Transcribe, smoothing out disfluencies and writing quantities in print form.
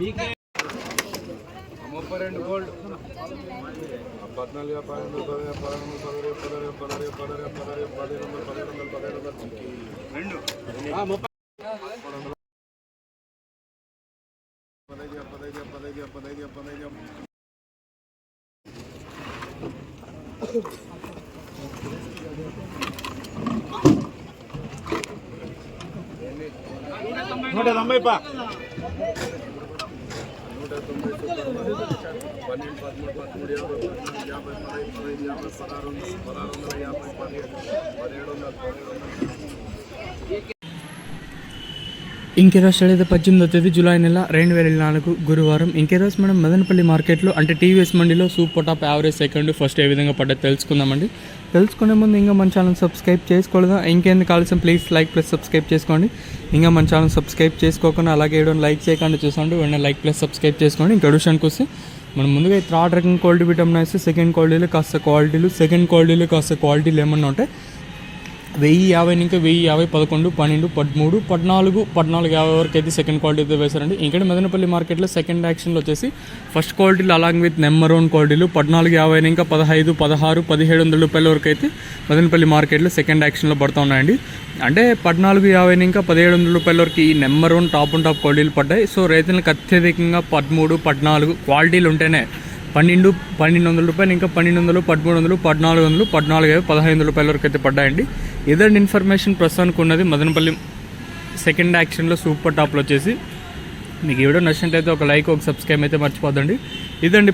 32 gold 14 ఇంకెరోజు study 18వ తేదీ July నెల 2024 గురువారం. ఇంకెరోజు మనం మదనపల్లి మార్కెట్లో అంటే టీవీఎస్ మండీలో super top average second first ఏ విధంగా పడ్డది తెలుసుకుందామండి. తెలుసుకునే ముందు ఇంకా మన ఛానల్ సబ్స్క్రైబ్ చేసుకోలేదా? ఇంకెందుకు కావాల్సిన ప్లీజ్ లైక్ ప్లస్ సబ్స్క్రైబ్ చేసుకోండి. ఇంకా మన ఛానల్ సబ్స్క్రైబ్ చేసుకోకుండా అలాగే ఏడో లైక్ చేయకుండా చూసండి. వెంటనే లైక్ ప్లస్ సబ్స్క్రైబ్ చేసుకోండి. ఇంకా విషయానికి వస్తే మనం ముందుగా థర్డ్ రకం క్వాలిటీ విటమిన్ అయితే సెకండ్ క్వాలిటీలో కాస్త క్వాలిటీలు, సెకండ్ క్వాలిటీలో కాస్త క్వాలిటీలు ఏమన్నా ఉంటాయి. 1050 ఇంకా 1050, 11, 12, 13, 14, 1450 వరకు అయితే సెకండ్ క్వాలిటీతో వేశారండి. ఇక్కడ మదనపల్లి మార్కెట్లో సెకండ్ యాక్షన్లో వచ్చేసి ఫస్ట్ క్వాలిటీలు అలాంగ్ విత్ నెంబర్ 1 క్వాలిటీలు 1450 ఇంకా 15, 16, 1700 రూపాయల వరకు అయితే మదనపల్లి మార్కెట్లో సెకండ్ యాక్షన్లో పడుతూ ఉన్నాయండి. అంటే 1450 ఇంకా 1700 రూపాయల వరకు ఈ నెంబర్ 1 టాప్ క్వాలిటీలు పడ్డాయి. సో రైతులకు అత్యధికంగా 13, 14 క్వాలిటీలు ఉంటేనే 1200 రూపాయలు ఇంకా 1200, 1300, 1400, 1450, 1500 రూపాయల వరకు అయితే పడ్డాయండి. ఇదండి ఇన్ఫర్మేషన్ ప్రస్తుతానికి ఉన్నది మదనపల్లి సెకండ్ యాక్షన్లో సూపర్ టాప్లో వచ్చేసి. మీకు ఈ వీడియో నచ్చినట్లయితే ఒక లైక్, ఒక సబ్స్క్రైబ్ అయితే మర్చిపోద్దండి. ఇదండి.